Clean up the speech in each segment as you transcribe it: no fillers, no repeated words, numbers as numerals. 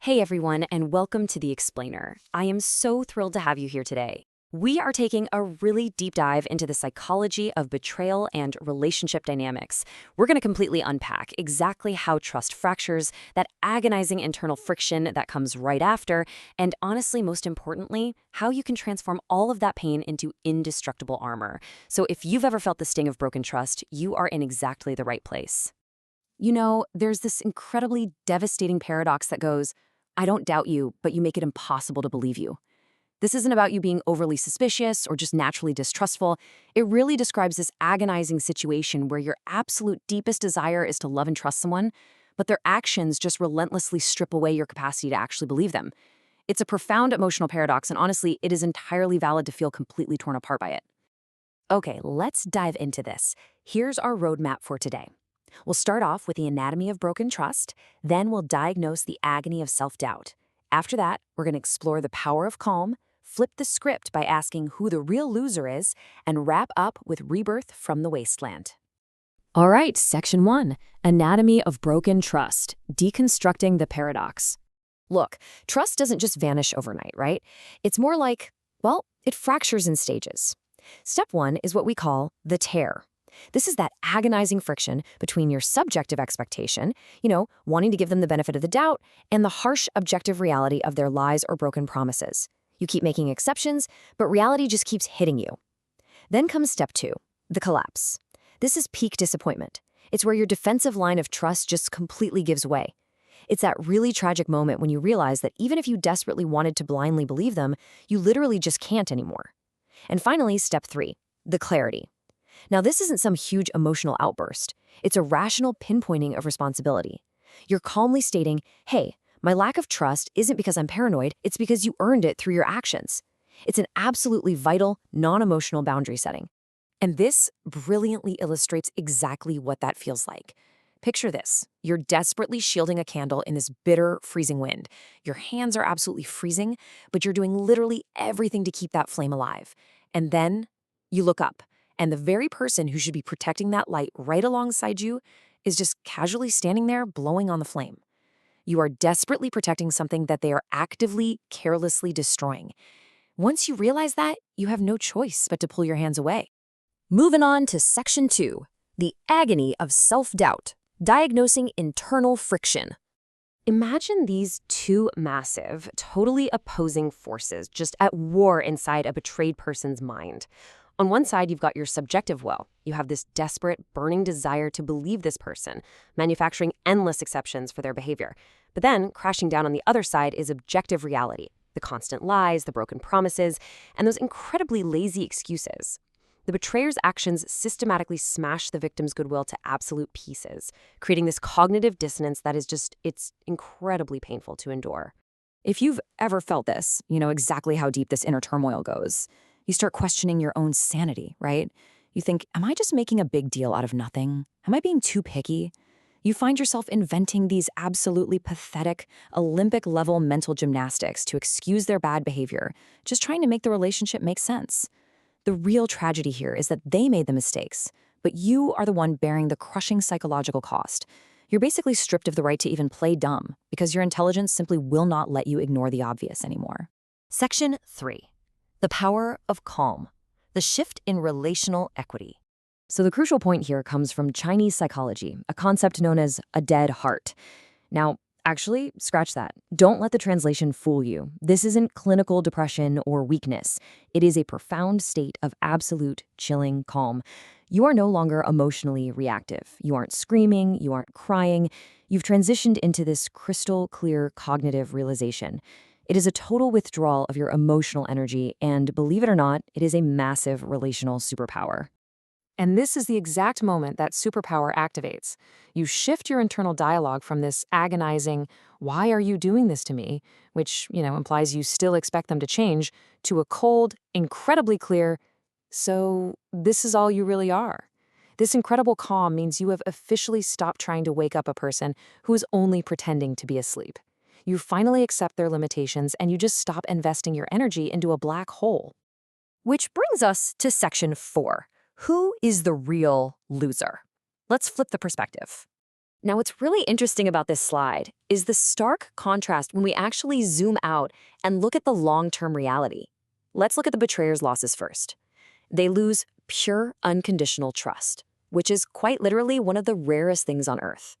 Hey everyone, and welcome to The Explainer. I am so thrilled to have you here today. We are taking a really deep dive into the psychology of betrayal and relationship dynamics. We're going to completely unpack exactly how trust fractures, that agonizing internal friction that comes right after, and honestly, most importantly, how you can transform all of that pain into indestructible armor. So if you've ever felt the sting of broken trust, you are in exactly the right place. You know, there's this incredibly devastating paradox that goes, I don't doubt you, but you make it impossible to believe you. This isn't about you being overly suspicious or just naturally distrustful. It really describes this agonizing situation where your absolute deepest desire is to love and trust someone, but their actions just relentlessly strip away your capacity to actually believe them. It's a profound emotional paradox, and honestly, it is entirely valid to feel completely torn apart by it. Okay, let's dive into this. Here's our roadmap for today. We'll start off with the anatomy of broken trust, then we'll diagnose the agony of self-doubt. After that, we're going to explore the power of calm, flip the script by asking who the real loser is, and wrap up with rebirth from the wasteland. All right, Section 1, Anatomy of Broken Trust, Deconstructing the Paradox. Look, trust doesn't just vanish overnight, right? It's more like, well, it fractures in stages. Step 1 is what we call the tear. This is that agonizing friction between your subjective expectation, wanting to give them the benefit of the doubt, and the harsh objective reality of their lies or broken promises. You keep making exceptions, but reality just keeps hitting you. Then comes step 2, the collapse. This is peak disappointment. It's where your defensive line of trust just completely gives way. It's that really tragic moment when you realize that even if you desperately wanted to blindly believe them, you literally just can't anymore. And finally, step 3, the clarity. Now, this isn't some huge emotional outburst. It's a rational pinpointing of responsibility. You're calmly stating, hey, my lack of trust isn't because I'm paranoid, it's because you earned it through your actions. It's an absolutely vital, non-emotional boundary setting. And this brilliantly illustrates exactly what that feels like. Picture this. You're desperately shielding a candle in this bitter, freezing wind. Your hands are absolutely freezing, but you're doing literally everything to keep that flame alive. And then you look up. And the very person who should be protecting that light right alongside you is just casually standing there blowing on the flame. You are desperately protecting something that they are actively, carelessly destroying. Once you realize that, you have no choice but to pull your hands away. Moving on to Section 2, the agony of self-doubt, diagnosing internal friction. Imagine these two massive, totally opposing forces just at war inside a betrayed person's mind. On one side, you've got your subjective will. You have this desperate, burning desire to believe this person, manufacturing endless exceptions for their behavior. But then, crashing down on the other side is objective reality, the constant lies, the broken promises, and those incredibly lazy excuses. The betrayer's actions systematically smash the victim's goodwill to absolute pieces, creating this cognitive dissonance that is it's incredibly painful to endure. If you've ever felt this, you know exactly how deep this inner turmoil goes. You start questioning your own sanity, right? You think, am I just making a big deal out of nothing? Am I being too picky? You find yourself inventing these absolutely pathetic, Olympic-level mental gymnastics to excuse their bad behavior, just trying to make the relationship make sense. The real tragedy here is that they made the mistakes, but you are the one bearing the crushing psychological cost. You're basically stripped of the right to even play dumb because your intelligence simply will not let you ignore the obvious anymore. Section 3. The power of calm, the shift in relational equity. So the crucial point here comes from Chinese psychology, a concept known as a dead heart. Now, actually, scratch that. Don't let the translation fool you. This isn't clinical depression or weakness. It is a profound state of absolute, chilling calm. You are no longer emotionally reactive. You aren't screaming, you aren't crying. You've transitioned into this crystal clear cognitive realization. It is a total withdrawal of your emotional energy, and believe it or not, it is a massive relational superpower. And this is the exact moment that superpower activates. You shift your internal dialogue from this agonizing, why are you doing this to me, which, implies you still expect them to change, to a cold, incredibly clear, so this is all you really are. This incredible calm means you have officially stopped trying to wake up a person who is only pretending to be asleep. You finally accept their limitations and you just stop investing your energy into a black hole. Which brings us to Section 4. Who is the real loser? Let's flip the perspective. Now, what's really interesting about this slide is the stark contrast when we actually zoom out and look at the long-term reality. Let's look at the betrayer's losses first. They lose pure, unconditional trust, which is quite literally one of the rarest things on Earth.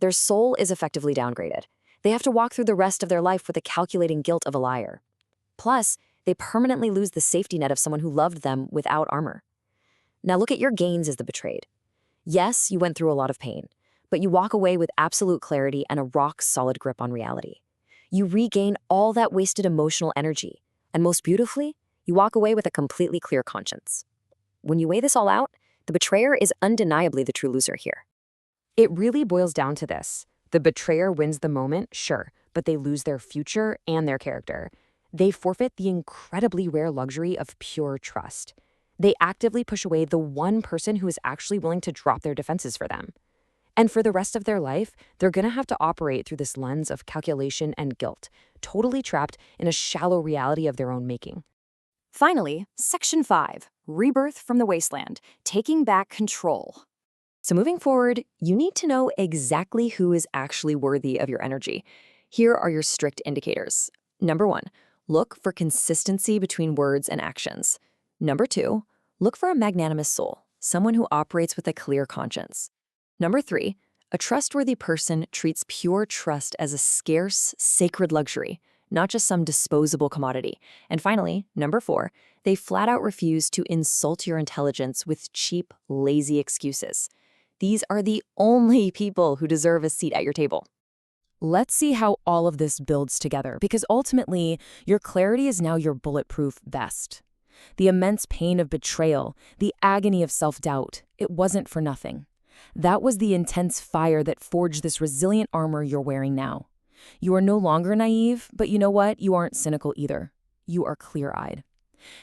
Their soul is effectively downgraded. They have to walk through the rest of their life with the calculating guilt of a liar. Plus, they permanently lose the safety net of someone who loved them without armor. Now look at your gains as the betrayed. Yes, you went through a lot of pain, but you walk away with absolute clarity and a rock-solid grip on reality. You regain all that wasted emotional energy, and most beautifully, you walk away with a completely clear conscience. When you weigh this all out, the betrayer is undeniably the true loser here. It really boils down to this. The betrayer wins the moment, sure, but they lose their future and their character. They forfeit the incredibly rare luxury of pure trust. They actively push away the one person who is actually willing to drop their defenses for them. And for the rest of their life, they're going to have to operate through this lens of calculation and guilt, totally trapped in a shallow reality of their own making. Finally, Section 5, Rebirth from the Wasteland, Taking Back Control. So moving forward, you need to know exactly who is actually worthy of your energy. Here are your strict indicators. Number 1, look for consistency between words and actions. Number 2, look for a magnanimous soul, someone who operates with a clear conscience. Number 3, a trustworthy person treats pure trust as a scarce, sacred luxury, not just some disposable commodity. And finally, number 4, they flat out refuse to insult your intelligence with cheap, lazy excuses. These are the only people who deserve a seat at your table. Let's see how all of this builds together, because ultimately, your clarity is now your bulletproof vest. The immense pain of betrayal, the agony of self-doubt, it wasn't for nothing. That was the intense fire that forged this resilient armor you're wearing now. You are no longer naive, but you know what? You aren't cynical either. You are clear-eyed.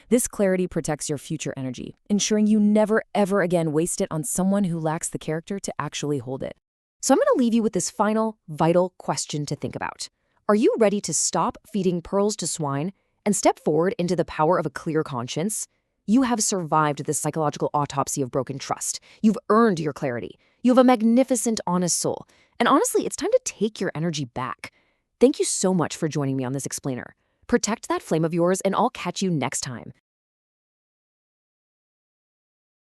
This clarity protects your future energy, ensuring you never, ever again waste it on someone who lacks the character to actually hold it. So I'm going to leave you with this final, vital question to think about. Are you ready to stop feeding pearls to swine and step forward into the power of a clear conscience? You have survived this psychological autopsy of broken trust. You've earned your clarity. You have a magnificent, honest soul. And honestly, it's time to take your energy back. Thank you so much for joining me on this explainer. Protect that flame of yours, and I'll catch you next time.